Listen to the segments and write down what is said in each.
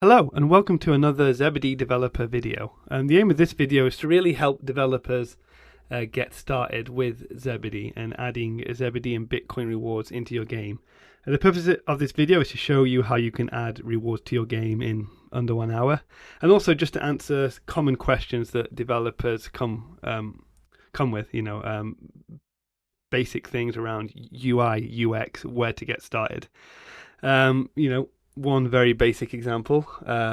Hello and welcome to another ZBD developer video. The aim of this video is to really help developers get started with ZBD and adding ZBD and Bitcoin rewards into your game. The purpose of this video is to show you how you can add rewards to your game in under 1 hour, and also just to answer common questions that developers come with, basic things around UI, UX, where to get started. One very basic example,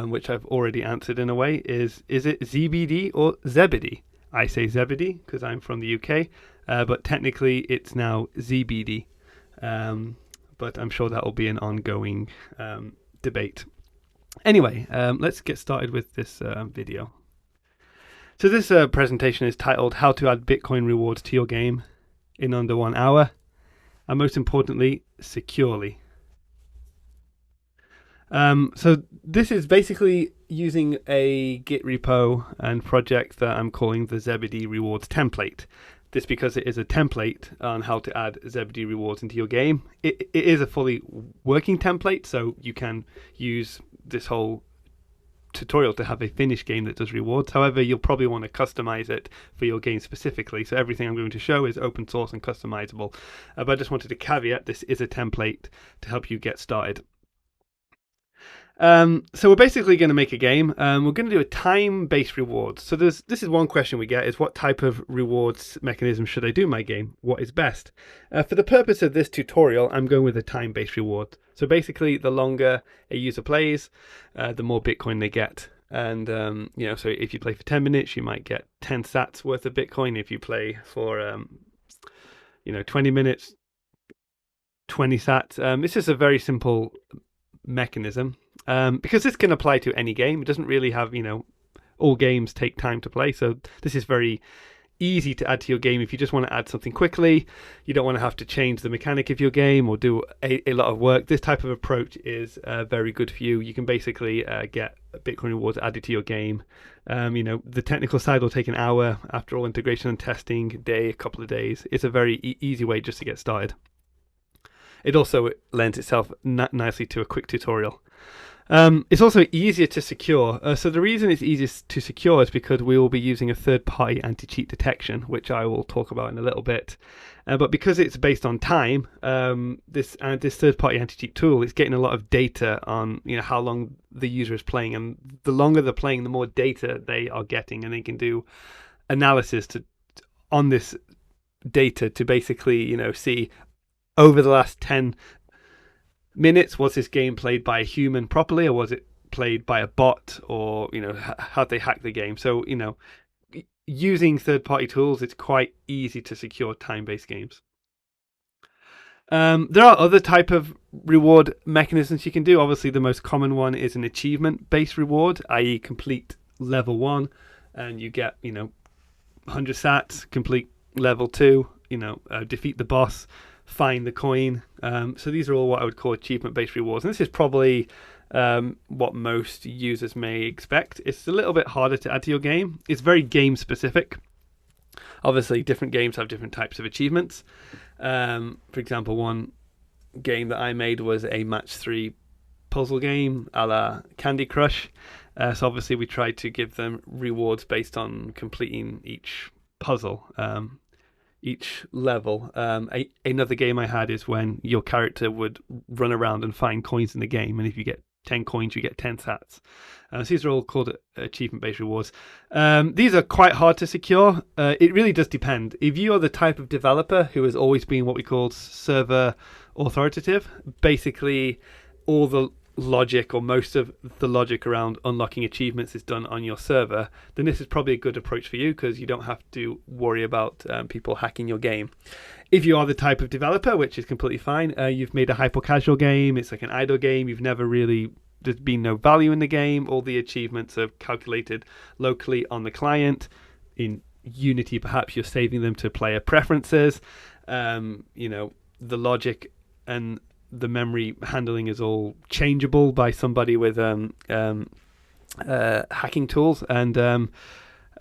which I've already answered in a way, is it ZBD or ZBD? I say ZBD because I'm from the UK, but technically it's now ZBD. But I'm sure that will be an ongoing debate. Anyway, let's get started with this video. So this presentation is titled How to Add Bitcoin Rewards to Your Game in Under 1 Hour, and most importantly, securely. So this is basically using a Git repo and project that I'm calling the ZBD Rewards Template. This because it is a template on how to add ZBD rewards into your game. It is a fully working template, so you can use this whole tutorial to have a finished game that does rewards. However, you'll probably want to customize it for your game specifically. So everything I'm going to show is open source and customizable. But I just wanted to caveat this is a template to help you get started. So we're basically going to make a game. We're going to do a time-based rewards. So this is one question we get, is what type of rewards mechanism should I do in my game? What is best? For the purpose of this tutorial, I'm going with a time-based reward. So basically, the longer a user plays, the more Bitcoin they get. And, so if you play for 10 minutes, you might get 10 sats worth of Bitcoin. If you play for, 20 minutes, 20 sats. It's just a very simple mechanism. Because this can apply to any game. It doesn't really have, all games take time to play. So this is very easy to add to your game if you just want to add something quickly. You don't want to have to change the mechanic of your game or do a lot of work. This type of approach is very good for you. You can basically get Bitcoin rewards added to your game. The technical side will take an hour. After all, integration and testing, a couple of days. It's a very easy way just to get started. It also lends itself nicely to a quick tutorial. It's also easier to secure. So the reason it's easiest to secure is because we will be using a third-party anti-cheat detection, which I will talk about in a little bit. But because it's based on time, this third-party anti-cheat tool is getting a lot of data on how long the user is playing, and the longer they're playing, the more data they are getting, and they can do analysis on this data to basically see over the last 10 minutes, was this game played by a human properly, or was it played by a bot, or how they hack the game? So using third-party tools, it's quite easy to secure time-based games. There are other type of reward mechanisms you can do. Obviously, the most common one is an achievement-based reward, i.e. complete level 1 and you get 100 sats, complete level 2, defeat the boss, find the coin. So these are all what I would call achievement-based rewards. And this is probably what most users may expect. It's a little bit harder to add to your game. It's very game-specific. Obviously, different games have different types of achievements. For example, one game that I made was a match 3 puzzle game a la Candy Crush. So obviously, we tried to give them rewards based on completing each puzzle. Each level. Another game I had is when your character would run around and find coins in the game, and if you get 10 coins, you get 10 sats. So these are all called achievement-based rewards. These are quite hard to secure. It really does depend. If you are the type of developer who has always been what we call server authoritative, basically all the logic, or most of the logic around unlocking achievements, is done on your server, then this is probably a good approach for you because you don't have to worry about people hacking your game. If you are the type of developer, which is completely fine, you've made a hyper-casual game, it's like an idle game, there's been no value in the game, all the achievements are calculated locally on the client. In Unity, perhaps you're saving them to player preferences. The logic and the memory handling is all changeable by somebody with hacking tools. And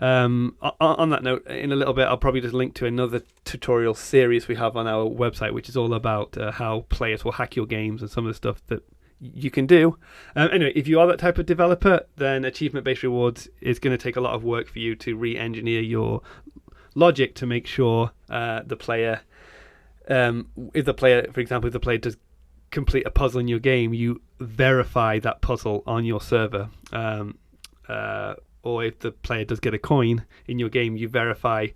on that note, in a little bit, I'll probably just link to another tutorial series we have on our website, which is all about how players will hack your games and some of the stuff that you can do. Anyway, if you are that type of developer, then achievement-based rewards is going to take a lot of work for you to re-engineer your logic to make sure the player, if the player, for example, if the player does complete a puzzle in your game, you verify that puzzle on your server. Or if the player does get a coin in your game, you verify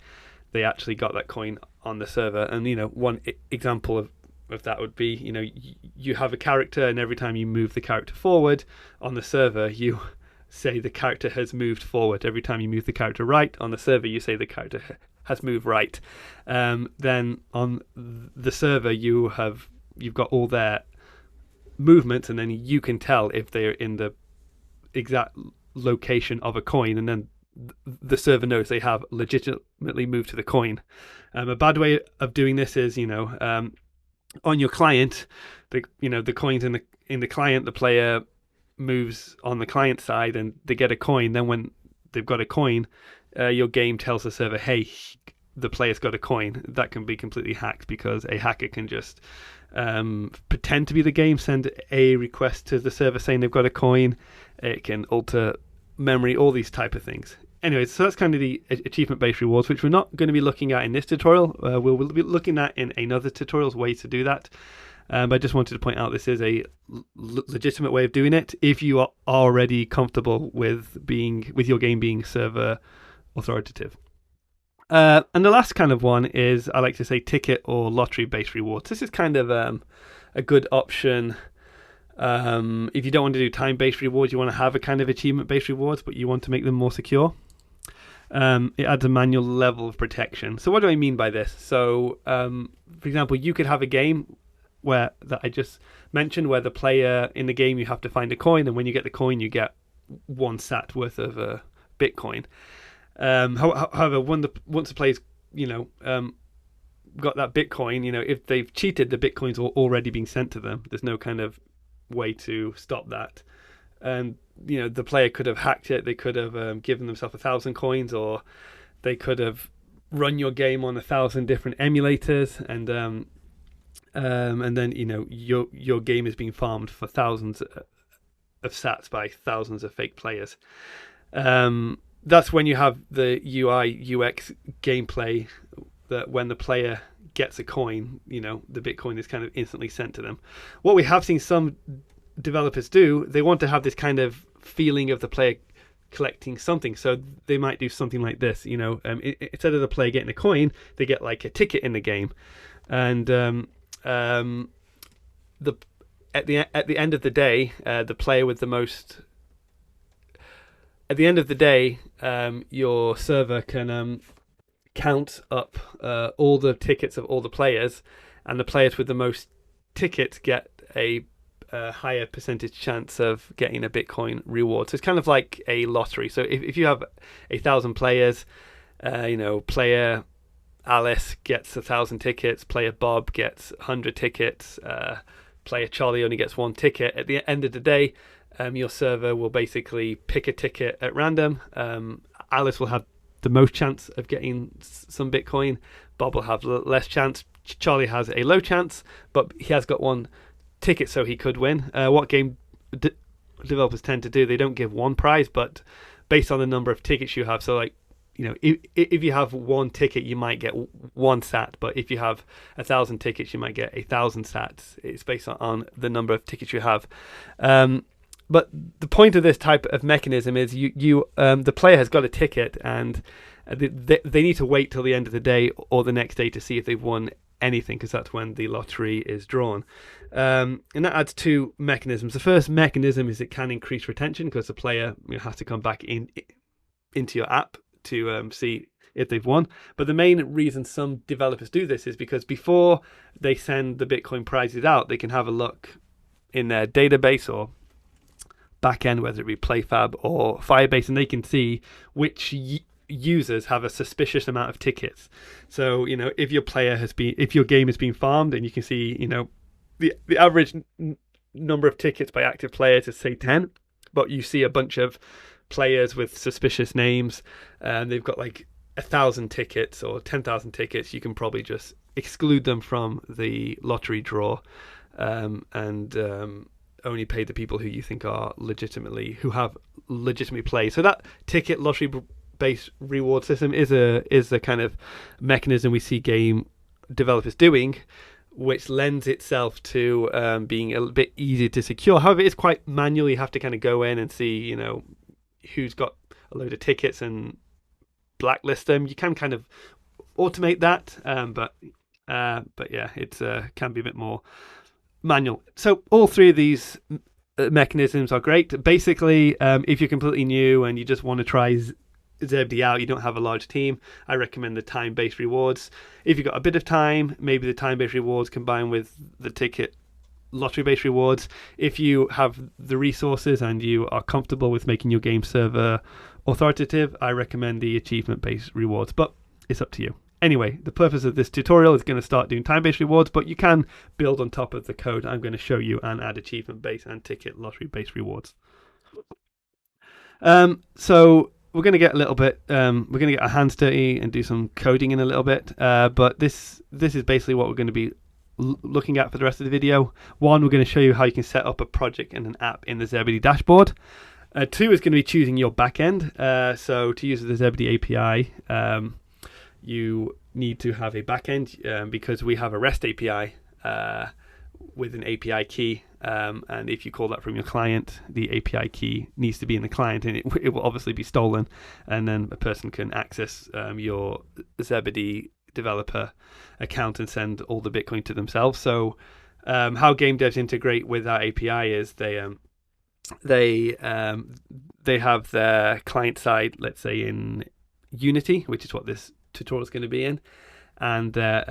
they actually got that coin on the server. And one example of that would be, you have a character, and every time you move the character forward on the server, you say the character has moved forward. Every time you move the character right on the server, you say the character has moved right. Then on the server, you've got all their movements, and then you can tell if they're in the exact location of a coin, and then the server knows they have legitimately moved to the coin. A bad way of doing this is, on your client, the coins in the client, the player moves on the client side and they get a coin. Then when they've got a coin, your game tells the server, hey, the player's got a coin. That can be completely hacked, because a hacker can just pretend to be the game, send a request to the server saying they've got a coin. It can alter memory, all these type of things. Anyway, so that's kind of the achievement-based rewards, which we're not going to be looking at in this tutorial. We'll be looking at in another tutorial's ways to do that. But I just wanted to point out this is a legitimate way of doing it if you are already comfortable with your game being server authoritative. And the last kind of one is, I like to say, ticket or lottery-based rewards. This is kind of a good option if you don't want to do time-based rewards. You want to have a kind of achievement-based rewards, but you want to make them more secure. It adds a manual level of protection. So what do I mean by this? So, for example, you could have a game that I just mentioned, where the player in the game, you have to find a coin, and when you get the coin, you get 1 sat worth of Bitcoin. However, once the player's got that Bitcoin, if they've cheated, the Bitcoin's already being sent to them. There's no kind of way to stop that. And the player could have hacked it. They could have given themselves 1,000 coins, or they could have run your game on 1,000 different emulators, and then your game is being farmed for thousands of sats by thousands of fake players. That's when you have the UI UX gameplay, that when the player gets a coin, the Bitcoin is kind of instantly sent to them. What we have seen some developers do, they want to have this kind of feeling of the player collecting something, so they might do something like this. Instead of the player getting a coin, they get like a ticket in the game, and at the end of the day, the player with the most. At the end of the day, your server can count up all the tickets of all the players, and the players with the most tickets get a higher percentage chance of getting a Bitcoin reward. So it's kind of like a lottery. So if you have 1,000 players, player Alice gets 1,000 tickets, player Bob gets 100 tickets, player Charlie only gets 1 ticket. At the end of the day, your server will basically pick a ticket at random. Alice will have the most chance of getting some Bitcoin. Bob will have less chance. Charlie has a low chance, but he has got 1 ticket, so he could win. What game developers tend to do, they don't give 1 prize, but based on the number of tickets you have. So like, if you have 1 ticket, you might get 1 sat, but if you have 1,000 tickets, you might get 1,000 sats. It's based on the number of tickets you have. But the point of this type of mechanism is the player has got a ticket, and they need to wait till the end of the day or the next day to see if they've won anything, because that's when the lottery is drawn. And that adds 2 mechanisms. The first mechanism is it can increase retention, because the player has to come back into your app to see if they've won. But the main reason some developers do this is because before they send the Bitcoin prizes out, they can have a look in their database or backend, whether it be PlayFab or Firebase, and they can see which users have a suspicious amount of tickets. So if your game has been farmed, and you can see the average number of tickets by active players is say 10, but you see a bunch of players with suspicious names, and they've got like 1,000 tickets or 10,000 tickets, you can probably just exclude them from the lottery draw, and only pay the people who you think are who have legitimately played. So that ticket lottery based reward system is a kind of mechanism we see game developers doing, which lends itself to being a bit easier to secure. However, it's quite manual. You have to kind of go in and see, who's got a load of tickets and blacklist them. You can kind of automate that, but yeah, it can be a bit more manual. So all three of these mechanisms are great. Basically, if you're completely new and you just want to try ZBD out, you don't have a large team, I recommend the time-based rewards. If you've got a bit of time, maybe the time-based rewards combined with the ticket lottery-based rewards. If you have the resources and you are comfortable with making your game server authoritative, I recommend the achievement-based rewards, but it's up to you. Anyway, the purpose of this tutorial is going to start doing time-based rewards, but you can build on top of the code I'm going to show you and add achievement-based and ticket lottery-based rewards. So we're going to get a little bit, we're going to get our hands dirty and do some coding in a little bit, but this is basically what we're going to be looking at for the rest of the video. One, we're going to show you how you can set up a project and an app in the ZBD dashboard. Two is going to be choosing your backend. So to use the ZBD API, you need to have a backend because we have a REST API with an API key, and if you call that from your client, the API key needs to be in the client, and it will obviously be stolen, and then a person can access your ZBD developer account and send all the Bitcoin to themselves. So how game devs integrate with our API is they have their client side, let's say in Unity, which is what this tutorial is going to be in, and their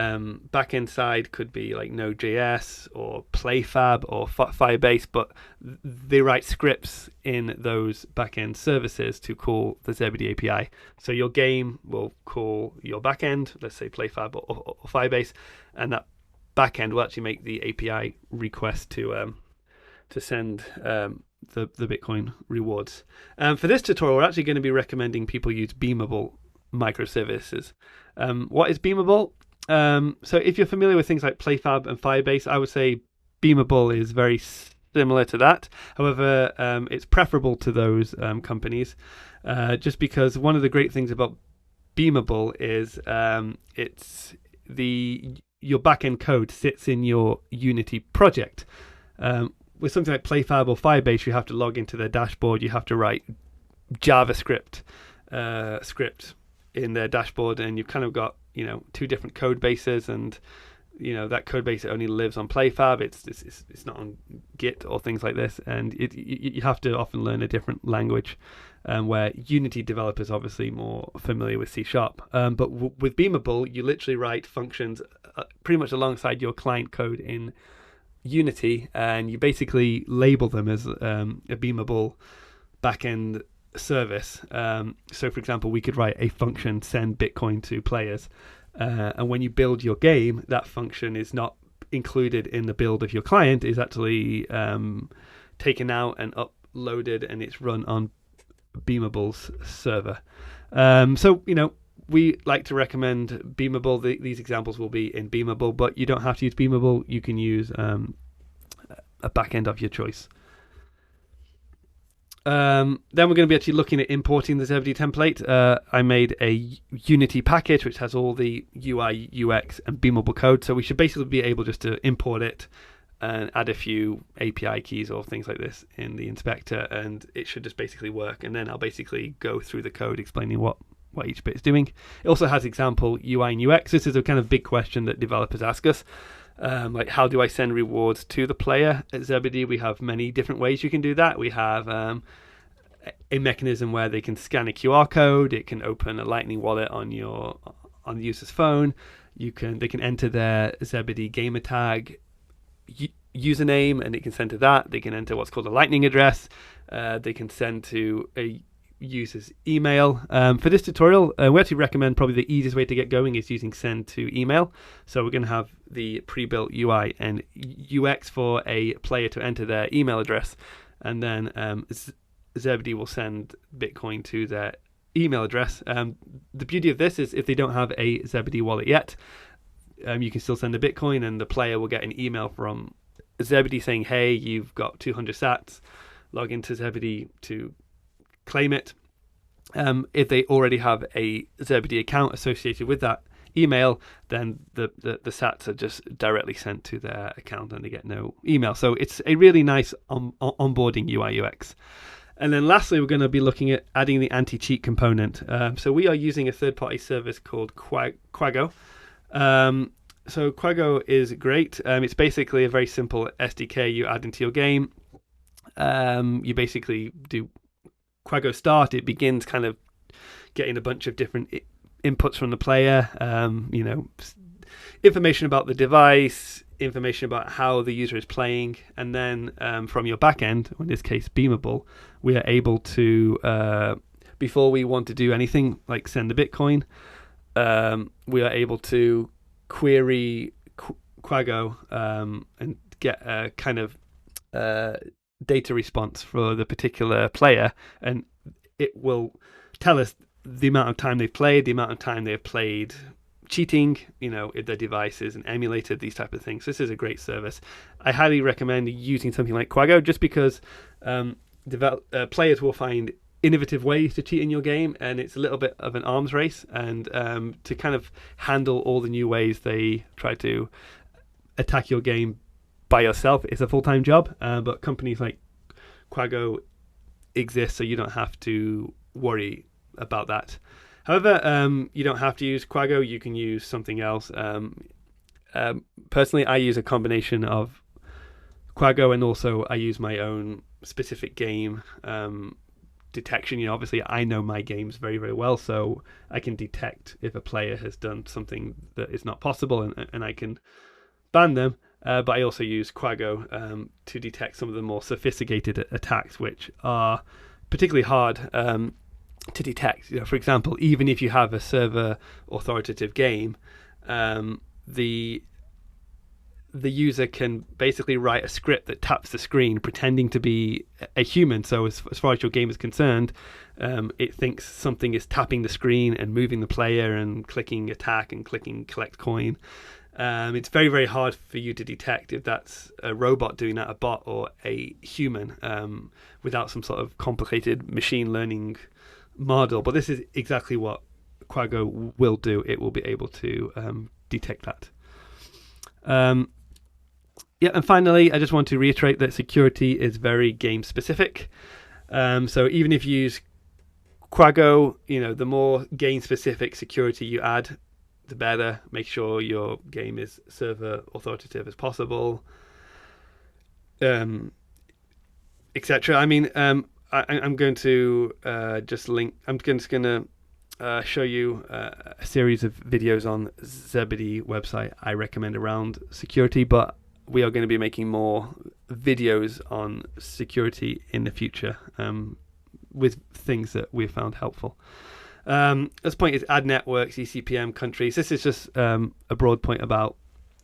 backend side could be like Node.js or PlayFab or Firebase, but they write scripts in those backend services to call the ZBD API. So your game will call your backend, let's say PlayFab or Firebase, and that backend will actually make the API request to send the Bitcoin rewards. For this tutorial, we're actually going to be recommending people use Beamable microservices. What is Beamable? So if you're familiar with things like PlayFab and Firebase, I would say Beamable is very similar to that. However, it's preferable to those companies, just because one of the great things about Beamable is your backend code sits in your Unity project. With something like PlayFab or Firebase, you have to log into their dashboard. You have to write JavaScript script in their dashboard, and you've kind of got two different code bases, and that code base only lives on PlayFab. It's not on Git or things like this, and you have to often learn a different language, where Unity developers are obviously more familiar with C#. But with Beamable, you literally write functions pretty much alongside your client code in Unity, and you basically label them as a Beamable backend service. So for example, we could write a function send Bitcoin to players, and when you build your game, that function is not included in the build of your client, is actually taken out and uploaded, and it's run on Beamable's server. So we like to recommend Beamable. These examples will be in Beamable, but you don't have to use Beamable. You can use a backend of your choice. Then we're going to be actually looking at importing the ZBD template. I made a Unity package which has all the UI, UX, and Beamable code. So we should basically be able just to import it and add a few API keys or things like this in the inspector, and it should just basically work. And then I'll basically go through the code explaining what each bit is doing. It also has example UI and UX. This is a kind of big question that developers ask us. Like, how do I send rewards to the player? At ZBD, we have many different ways you can do that. We have a mechanism where they can scan a QR code. It can open a Lightning wallet on the user's phone. They can enter their ZBD gamer tag username, and it can send to that. They can enter what's called a Lightning address. They can send to a user's email. For this tutorial, we actually recommend probably the easiest way to get going is using send to email. So we're going to have the pre-built UI and UX for a player to enter their email address, and then ZBD will send Bitcoin to their email address. The beauty of this is if they don't have a ZBD wallet yet, you can still send a Bitcoin, and the player will get an email from ZBD saying, hey, you've got 200 sats, log into ZBD to claim it. If they already have a ZBD account associated with that email, then the sats are just directly sent to their account and they get no email. So it's a really nice onboarding UI UX. And then lastly, we're going to be looking at adding the anti-cheat component. So we are using a third-party service called Quago. So Quago is great. It's basically a very simple SDK you add into your game. You basically do Quago start. It begins kind of getting a bunch of different inputs from the player, information about the device, information about how the user is playing, and then from your backend, in this case Beamable, we are able to, before we want to do anything like send the Bitcoin, we are able to query Quago and get a kind of data response for the particular player, and it will tell us the amount of time they've played, the amount of time they've played cheating, if their device isn't emulated, these type of things. This is a great service. I highly recommend using something like Quago just because players will find innovative ways to cheat in your game, and it's a little bit of an arms race, and to kind of handle all the new ways they try to attack your game by yourself is a full-time job, but companies like Quago exist so you don't have to worry about that. However, you don't have to use Quago. You can use something else. Personally, I use a combination of Quago and also I use my own specific game detection. Obviously, I know my games very, very well, so I can detect if a player has done something that is not possible, and I can ban them. But I also use Quago to detect some of the more sophisticated attacks, which are particularly hard to detect. For example, even if you have a server authoritative game, the user can basically write a script that taps the screen pretending to be a human. So as far as your game is concerned, it thinks something is tapping the screen and moving the player and clicking attack and clicking collect coin. It's very, very hard for you to detect if that's a robot doing that, a bot, or a human, without some sort of complicated machine learning model. But this is exactly what Quago will do. It will be able to detect that. And finally, I just want to reiterate that security is very game specific. So even if you use Quago, the more game specific security you add, the better. Make sure your game is server authoritative as possible, etc. I mean, I'm going to just link. I'm just going to show you a series of videos on ZBD website I recommend around security, but we are going to be making more videos on security in the future with things that we've found helpful. This point is ad networks, ECPM, countries. This is just a broad point about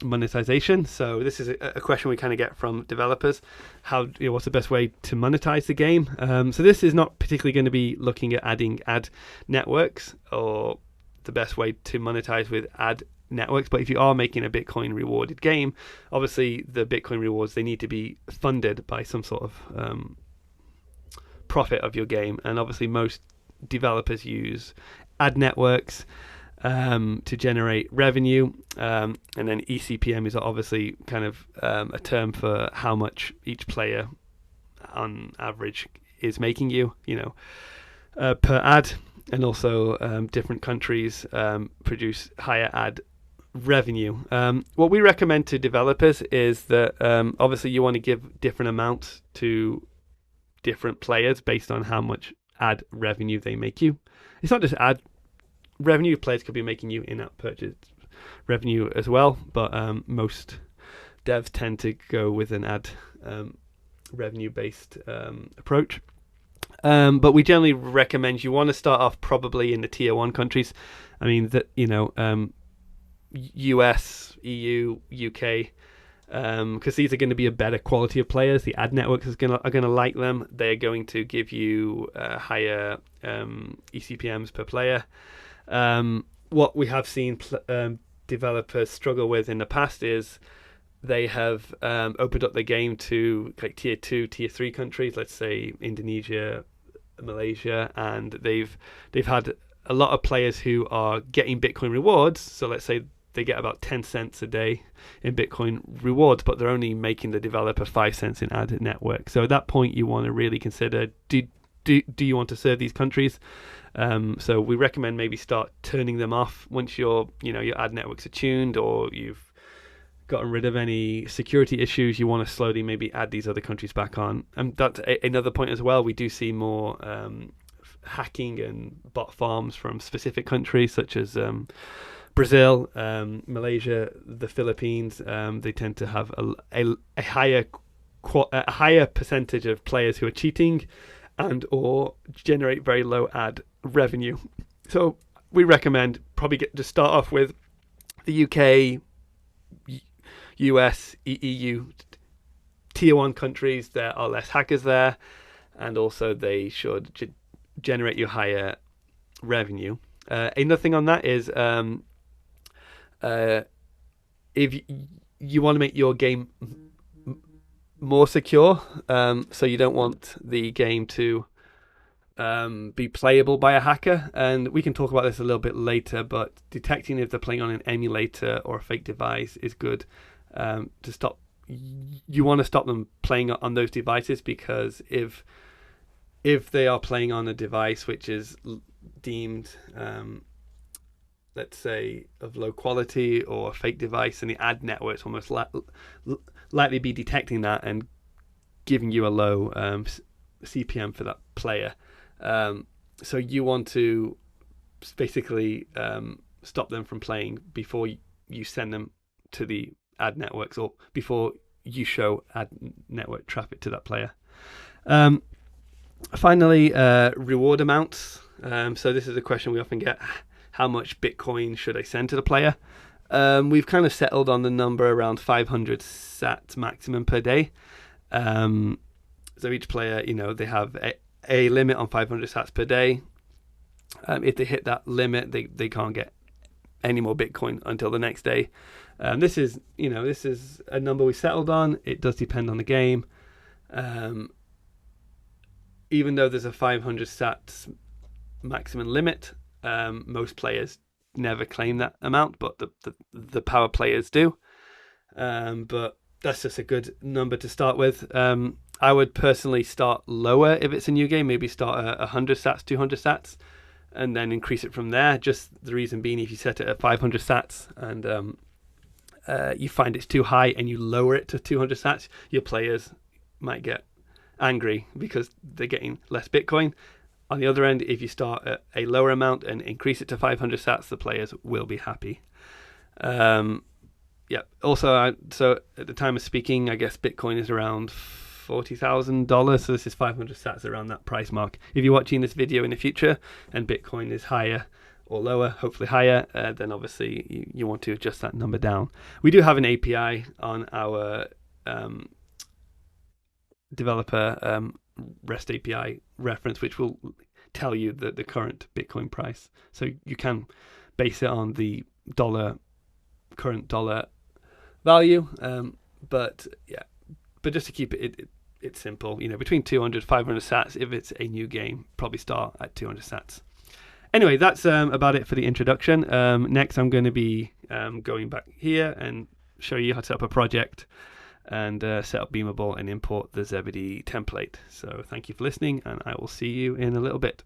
monetization. So this is a question we kind of get from developers. What's the best way to monetize the game? So this is not particularly going to be looking at adding ad networks or the best way to monetize with ad networks. But if you are making a Bitcoin rewarded game, obviously the Bitcoin rewards, they need to be funded by some sort of profit of your game. And obviously most developers use ad networks to generate revenue, and then ECPM is obviously kind of a term for how much each player on average is making you, per ad, and also different countries produce higher ad revenue. What we recommend to developers is that obviously you want to give different amounts to different players based on how much ad revenue they make you. It's not just ad revenue. Players could be making you in-app purchase revenue as well, but most devs tend to go with an ad revenue based approach. But we generally recommend you want to start off probably in the tier 1 countries. I mean that US, EU, UK, because these are going to be a better quality of players. The ad networks are going to like them. They're going to give you higher ECPMs per player. What we have seen developers struggle with in the past is they have opened up their game to like tier 2, tier 3 countries, let's say Indonesia, Malaysia, and they've had a lot of players who are getting Bitcoin rewards. So let's say they get about 10 cents a day in Bitcoin rewards, but they're only making the developer 5 cents in ad network. So at that point, you want to really consider, do you want to serve these countries? So we recommend maybe start turning them off once your ad networks are tuned, or you've gotten rid of any security issues. You want to slowly maybe add these other countries back on. And that's another point as well. We do see more hacking and bot farms from specific countries such as Brazil, Malaysia, the Philippines. They tend to have a higher percentage of players who are cheating and or generate very low ad revenue. So we recommend probably to start off with the UK, US, EU, tier 1 countries. There are less hackers there, and also they should generate you higher revenue. Another thing on that is if you want to make your game more secure, so you don't want the game to be playable by a hacker, and we can talk about this a little bit later, but detecting if they're playing on an emulator or a fake device is good to stop. You want to stop them playing on those devices, because if they are playing on a device which is deemed let's say of low quality or a fake device, and the ad networks almost likely be detecting that and giving you a low CPM for that player. So you want to basically stop them from playing before you send them to the ad networks, or before you show ad network traffic to that player. Finally, reward amounts. So this is a question we often get: how much Bitcoin should I send to the player? We've kind of settled on the number around 500 sats maximum per day. So each player, they have a limit on 500 sats per day. If they hit that limit, they can't get any more Bitcoin until the next day. This is a number we settled on. It does depend on the game. Even though there's a 500 sats maximum limit, most players never claim that amount, but the power players do. But that's just a good number to start with. I would personally start lower if it's a new game, maybe start at 100 sats, 200 sats, and then increase it from there. Just the reason being, if you set it at 500 sats and you find it's too high and you lower it to 200 sats, your players might get angry because they're getting less Bitcoin. On the other end, if you start at a lower amount and increase it to 500 sats, the players will be happy. Also, so at the time of speaking, I guess Bitcoin is around $40,000. So this is 500 sats around that price mark. If you're watching this video in the future and Bitcoin is higher or lower, hopefully higher, then obviously you want to adjust that number down. We do have an API on our developer REST API reference, which will tell you the current Bitcoin price. So you can base it on the current dollar value. But just to keep it's simple, between 200, 500 sats. If it's a new game, probably start at 200 sats. Anyway, that's about it for the introduction. Next, I'm going to be going back here and show you how to set up a project and set up Beamable and import the ZBD template. So thank you for listening, and I will see you in a little bit.